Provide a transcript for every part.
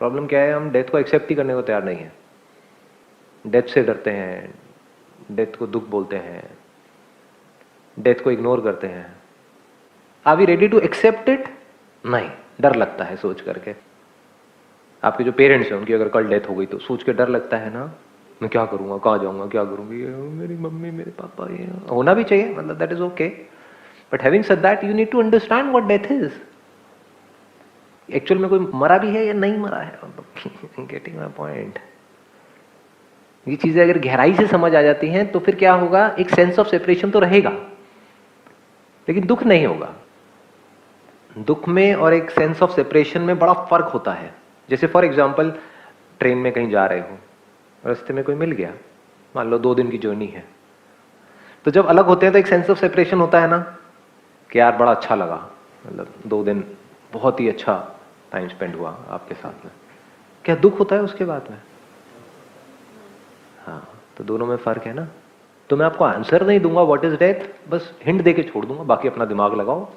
Problem क्या है, हम डेथ को एक्सेप्ट ही करने को तैयार नहीं है। डेथ से डरते हैं, डेथ को दुख बोलते हैं, डेथ को इग्नोर करते हैं। Are we ready to accept it? नहीं, डर लगता है सोच करके। आपके जो पेरेंट्स हैं उनकी अगर कल डेथ हो गई तो सोच के डर लगता है ना, मैं क्या करूंगा, कहाँ जाऊंगा, क्या करूंगी, मेरी मम्मी मेरे पापा, ये होना भी चाहिए, मतलब that is okay. But having said that, you need to understand what death is. Actual में कोई मरा भी है या नहीं मरा है, गेटिंग माय पॉइंट। ये चीजें अगर गहराई से समझ आ जाती हैं तो फिर क्या होगा, एक सेंस ऑफ सेपरेशन तो रहेगा लेकिन दुख नहीं होगा। दुख में और एक सेंस ऑफ सेपरेशन में बड़ा फर्क होता है। जैसे फॉर एग्जाम्पल, ट्रेन में कहीं जा रहे हो, रास्ते में कोई मिल गया, मान लो 2 दिन की जर्नी है, तो जब अलग होते हैं तो एक सेंस ऑफ सेपरेशन होता है ना, कि यार बड़ा अच्छा लगा, मतलब 2 दिन बहुत ही अच्छा टाइम स्पेंड हुआ आपके साथ में। क्या दुख होता है उसके बाद में? हाँ, तो दोनों में फर्क है ना। तो मैं आपको आंसर नहीं दूंगा व्हाट इज डेथ, बस हिंट देके छोड़ दूंगा, बाकी अपना दिमाग लगाओ।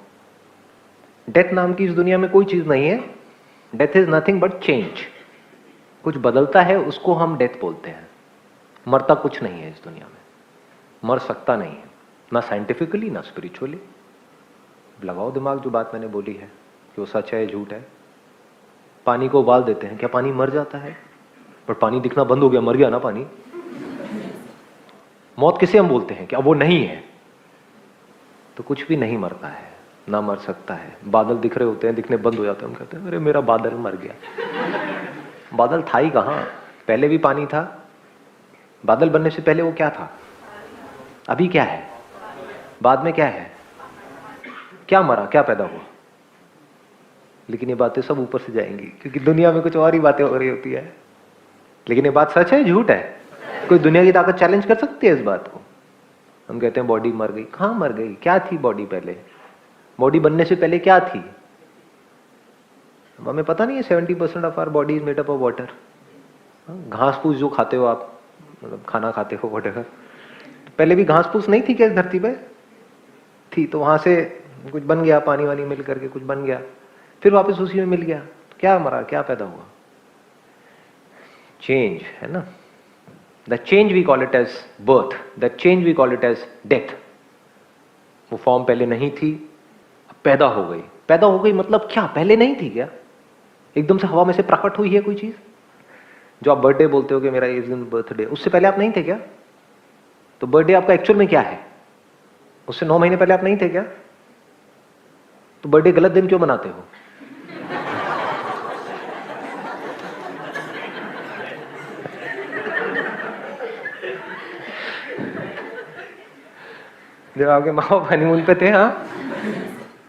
डेथ नाम की इस दुनिया में कोई चीज नहीं है। Death is nothing but change. कुछ बदलता है उसको हम डेथ बोलते हैं। मरता कुछ नहीं है इस दुनिया में, मर सकता नहीं है, ना साइंटिफिकली ना स्पिरिचुअली। लगाओ दिमाग, जो बात मैंने बोली है कि वो सच है झूठ है। पानी को उबाल देते हैं, क्या पानी मर जाता है? पर पानी दिखना बंद हो गया, मर गया ना पानी। मौत किसे हम बोलते हैं कि अब वो नहीं है, तो कुछ भी नहीं मरता है, ना मर सकता है। बादल दिख रहे होते हैं, दिखने बंद हो जाते हैं, हम कहते हैं अरे मेरा बादल मर गया। बादल था ही कहां, पहले भी पानी था। बादल बनने से पहले वो क्या था? अभी क्या है? बाद में क्या है? क्या मरा, क्या पैदा हुआ? लेकिन ये बातें सब ऊपर से जाएंगी, क्योंकि दुनिया में कुछ और ही बातें हो रही होती है। लेकिन ये बात सच है झूठ है? कोई दुनिया की ताकत चैलेंज कर सकती है इस बात को? हम कहते हैं बॉडी मर गई। कहां मर गई? क्या थी बॉडी पहले? बॉडी बनने से पहले क्या थी? हमें पता नहीं है। 70% of our body is made up of water. घास फूस जो खाते हो आप, मतलब खाना खाते हो वॉटेवर, तो पहले भी घास फूस नहीं थी क्या इस धरती पे? थी, तो वहां से कुछ बन गया, पानी वानी मिल करके कुछ बन गया, फिर वापस उसी में मिल गया, तो क्या मरा, क्या पैदा हुआ? चेंज है ना। The change we call it as birth, the change we call it as death. वो फॉर्म पहले नहीं थी, अब पैदा हो गई। पैदा हो गई मतलब क्या? पहले नहीं थी क्या? एकदम से हवा में से प्रकट हुई है कोई चीज? जो आप बर्थडे बोलते हो कि मेरा इस दिन बर्थडे, उससे पहले आप नहीं थे क्या? तो बर्थडे आपका एक्चुअल में क्या है? उससे 9 महीने पहले आप नहीं थे क्या? तो बर्थडे गलत दिन क्यों मनाते हो? जब आपके माँ बाप हनीमून पे थे, हाँ,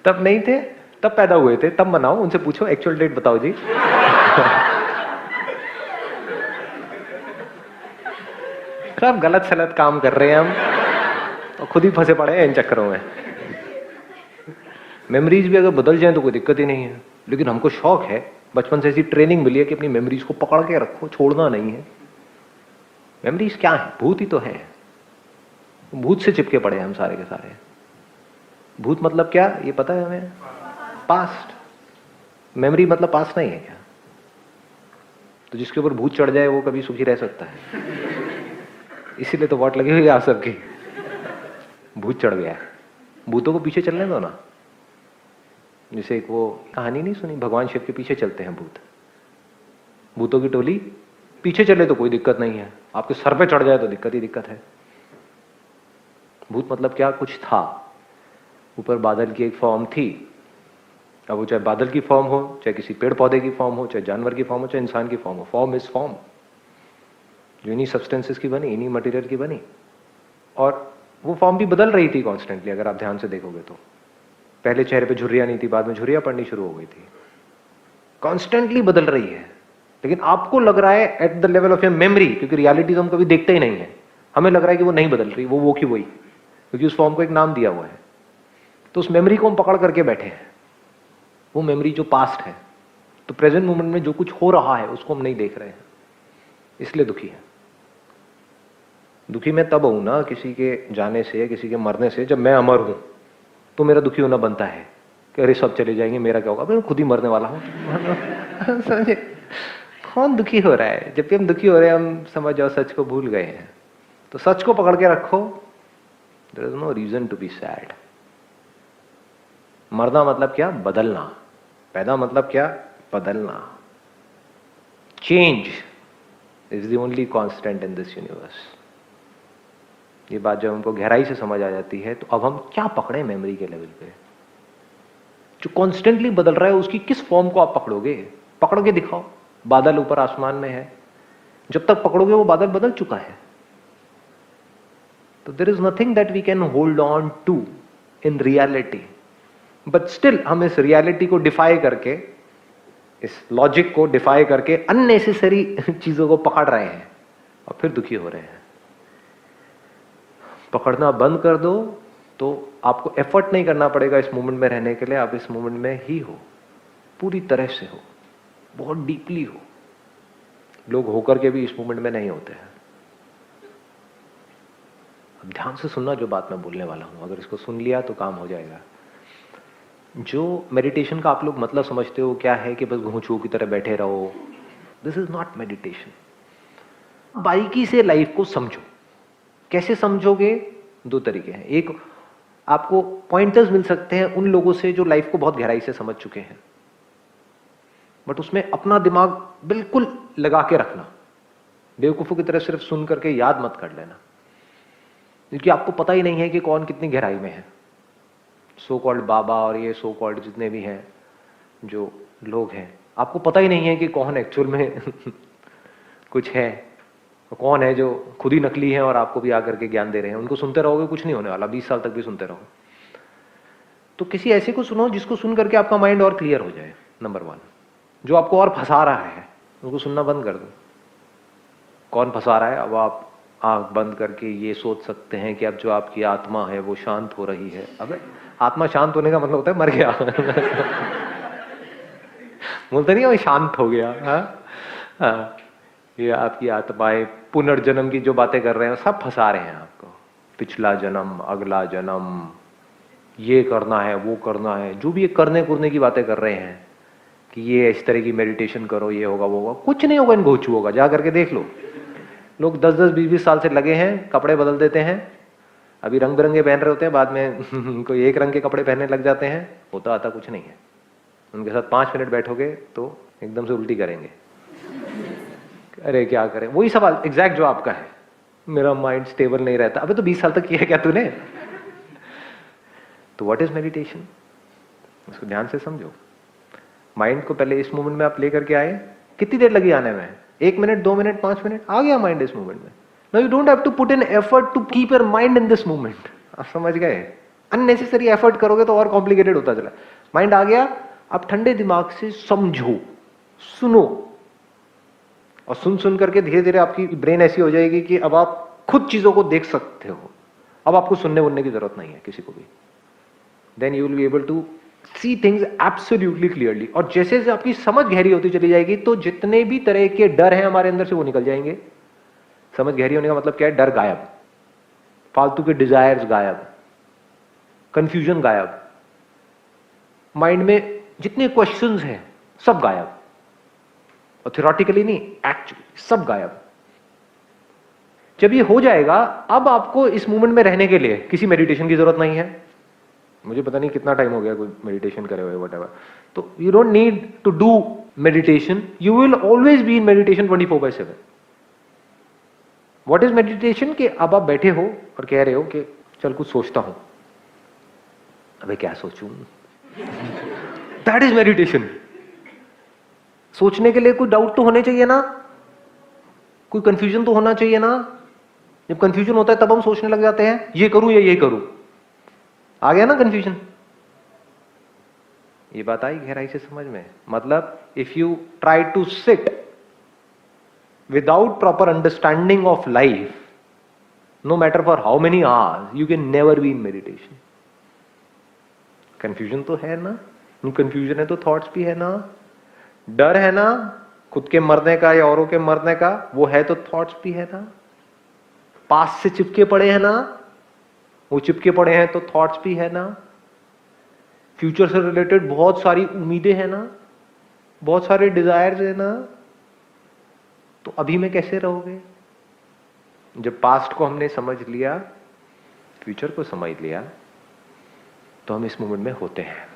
तब नहीं थे, तब पैदा हुए थे, तब मनाओ। उनसे पूछो एक्चुअल डेट बताओ जी। सब गलत सलत काम कर रहे हैं हम, और खुद ही फंसे पड़े हैं इन चक्करों में। मेमोरीज भी अगर बदल जाए तो कोई दिक्कत ही नहीं है, लेकिन हमको शौक है, बचपन से ऐसी ट्रेनिंग मिली है कि अपनी मेमोरीज को पकड़ के रखो, छोड़ना नहीं है। मेमोरीज क्या है? भूत ही तो है। भूत से चिपके पड़े हैं हम सारे के सारे। भूत मतलब क्या, ये पता है हमें? पास्ट। मेमोरी मतलब पास्ट नहीं है क्या? तो जिसके ऊपर भूत चढ़ जाए वो कभी सुखी रह सकता है? इसीलिए तो वोट लगी हुई है आप सबकी। भूत चढ़ गया है, भूतों को पीछे चलने दो ना। जैसे एक वो कहानी नहीं सुनी, भगवान शिव के पीछे चलते हैं भूत, भूतों की टोली। पीछे चले तो कोई दिक्कत नहीं है, आपके सर पे चढ़ जाए तो दिक्कत ही दिक्कत है। भूत मतलब क्या? कुछ था ऊपर, बादल की एक फॉर्म थी। अब वो चाहे बादल की फॉर्म हो, चाहे किसी पेड़ पौधे की फॉर्म हो, चाहे जानवर की फॉर्म हो, चाहे इंसान की फॉर्म हो, फॉर्म इज फॉर्म। जो इन्हीं सब्सटेंसेस की बनी, इन्हीं मटेरियल की बनी, और वो फॉर्म भी बदल रही थी कॉन्स्टेंटली। अगर आप ध्यान से देखोगे तो पहले चेहरे पे झुर्रियां नहीं थी, बाद में झुर्रियां पड़नी शुरू हो गई थी। कॉन्स्टेंटली बदल रही है, लेकिन आपको लग रहा है at the level of your memory, क्योंकि रियलिटी तो हम कभी देखते ही नहीं है, हमें लग रहा है कि वो नहीं बदल रही, वो की वही, क्योंकि उस फॉर्म को एक नाम दिया हुआ है। तो उस मेमोरी को हम पकड़ करके बैठे हैं। वो मेमोरी जो पास्ट है, तो प्रेजेंट मोमेंट में जो कुछ हो रहा है उसको हम नहीं देख रहे हैं, इसलिए दुखी है। दुखी मैं तब हूं ना किसी के जाने से, किसी के मरने से। जब मैं अमर हूं तो मेरा दुखी होना बनता है कि अरे सब चले जाएंगे, मेरा क्या होगा, मैं खुद ही मरने वाला हूं। समझे? कौन दुखी हो रहा है? जब भी हम दुखी हो रहे हैं, हम समझ जाओ सच को भूल गए हैं। तो सच को पकड़ के रखो, there is no reason to be sad. मरना मतलब क्या? बदलना। पैदा मतलब क्या? बदलना। Change is the only constant in this universe. ये बात जब हमको गहराई से समझ आ जाती है, तो अब हम क्या पकड़े मेमोरी के लेवल पे? जो कॉन्स्टेंटली बदल रहा है, उसकी किस फॉर्म को आप पकड़ोगे? पकड़ के दिखाओ। बादल ऊपर आसमान में है, जब तक पकड़ोगे वो बादल बदल चुका है। तो there is nothing that we can hold on to in reality, but still हम इस रियलिटी को डिफाई करके, इस लॉजिक को डिफाई करके अननेसेसरी चीजों को पकड़ रहे हैं और फिर दुखी हो रहे हैं। पकड़ना बंद कर दो तो आपको एफर्ट नहीं करना पड़ेगा इस मोमेंट में रहने के लिए। आप इस मोमेंट में ही हो, पूरी तरह से हो, बहुत डीपली हो। लोग होकर के भी इस मोमेंट में नहीं होते हैं। अब ध्यान से सुनना जो बात मैं बोलने वाला हूं, अगर इसको सुन लिया तो काम हो जाएगा। जो मेडिटेशन का आप लोग मतलब समझते हो क्या है कि बस घूंचू की तरह बैठे रहो, दिस इज नॉट मेडिटेशन। बारीकी से लाइफ को समझो। कैसे समझोगे? दो तरीके हैं। एक, आपको पॉइंटर्स मिल सकते हैं उन लोगों से जो लाइफ को बहुत गहराई से समझ चुके हैं, बट उसमें अपना दिमाग बिल्कुल लगा के रखना। बेवकूफों की तरह सिर्फ सुन करके याद मत कर लेना, क्योंकि आपको पता ही नहीं है कि कौन कितनी गहराई में है। सो कॉल्ड बाबा और ये सो कॉल्ड जितने भी हैं जो लोग हैं, आपको पता ही नहीं है कि कौन एक्चुअल में कुछ है, कौन है जो खुद ही नकली है और आपको भी आकर के ज्ञान दे रहे हैं। उनको सुनते रहोगे कुछ नहीं होने वाला, 20 साल तक भी सुनते रहो। तो किसी ऐसे को सुनो जिसको सुन करके आपका माइंड और क्लियर हो जाए। नंबर 1, जो आपको और फंसा रहा है उनको सुनना बंद कर दो। कौन फंसा रहा है? अब आप आंख बंद करके ये सोच सकते हैं कि अब जो आपकी आत्मा है वो शांत हो रही है। अब आत्मा शांत होने का मतलब होता है मर गया बोलते नहीं वो शांत हो गया। हाँ, ये आपकी आत्माएं पुनर्जन्म की जो बातें कर रहे हैं सब फंसा रहे हैं आपको। पिछला जन्म, अगला जन्म, ये करना है, वो करना है, जो भी ये करने की बातें कर रहे हैं कि ये इस तरह की मेडिटेशन करो, ये होगा वो होगा। कुछ नहीं होगा, इन घोचू होगा। जा करके देख लो। लोग 10-10, 20-20 साल से लगे हैं, कपड़े बदल देते हैं, अभी रंग बिरंगे पहन रहे होते हैं, बाद में कोई एक रंग के कपड़े पहनने लग जाते हैं। होता आता कुछ नहीं है। उनके साथ 5 मिनट बैठोगे तो एकदम से उल्टी करेंगे। अरे क्या करें? वही सवाल एग्जैक्ट जो आपका है, मेरा माइंड स्टेबल नहीं रहता। अबे तो 20 साल तक किया क्या तूने? तो व्हाट इज मेडिटेशन? उसको ध्यान से समझो। माइंड को पहले इस मोमेंट में आप लेकर के आए। कितनी देर लगी आने में? 1 मिनट, 2 मिनट, 5 मिनट, आ गया माइंड इस मोमेंट में। Now you don't have to put in effort to keep your mind in this moment. आप समझ गए? अननेसेसरी एफर्ट करोगे तो और कॉम्प्लिकेटेड होता चला। माइंड आ गया, आप ठंडे दिमाग से समझो, सुनो, और सुन सुन करके धीरे धीरे आपकी ब्रेन ऐसी हो जाएगी कि अब आप खुद चीजों को देख सकते हो। अब आपको सुनने वनने की जरूरत नहीं है किसी को भी। Then you will be able to see things absolutely clearly. और जैसे जैसे आपकी समझ गहरी होती चली जाएगी तो जितने भी तरह के डर हैं हमारे अंदर से वो निकल जाएंगे। समझ गहरी होने का मतलब क्या है? डर गायब, फालतू के डिजायर्स गायब, कंफ्यूजन गायब, माइंड में जितने क्वेश्चंस हैं सब गायब। और थ्योरेटिकली नहीं, एक्चुअली सब गायब। जब ये हो जाएगा, अब आपको इस मोमेंट में रहने के लिए किसी मेडिटेशन की जरूरत नहीं है। मुझे पता नहीं कितना टाइम हो गया कोई मेडिटेशन करे हुए, व्हाटएवर। तो you don't need to do meditation, you will always be in meditation 24/7। What is meditation? कि अब आप बैठे हो और कह रहे हो कि चल कुछ सोचता हूं। अबे क्या सोचूं? That is meditation. सोचने के लिए कोई डाउट तो होने चाहिए ना, कोई कंफ्यूजन तो होना चाहिए ना। जब कंफ्यूजन होता है तब हम सोचने लग जाते हैं, ये करूं या ये करूं। आ गया ना कंफ्यूजन? ये बात आई गहराई से समझ में? मतलब if you try to sit without proper understanding of life, no matter for how many hours, you can never be in meditation. Confusion तो है ना, कंफ्यूजन है तो थॉट्स भी है ना, डर है ना खुद के मरने का या औरों के मरने का, वो है तो थॉट्स भी है ना। पास्ट से चिपके पड़े हैं ना, वो चिपके पड़े हैं तो थॉट्स भी है ना। फ्यूचर से रिलेटेड बहुत सारी उम्मीदें हैं ना, बहुत सारे डिजायर्स है ना, तो अभी में कैसे रहोगे? जब पास्ट को हमने समझ लिया, फ्यूचर को समझ लिया, तो हम इस मोमेंट में होते हैं।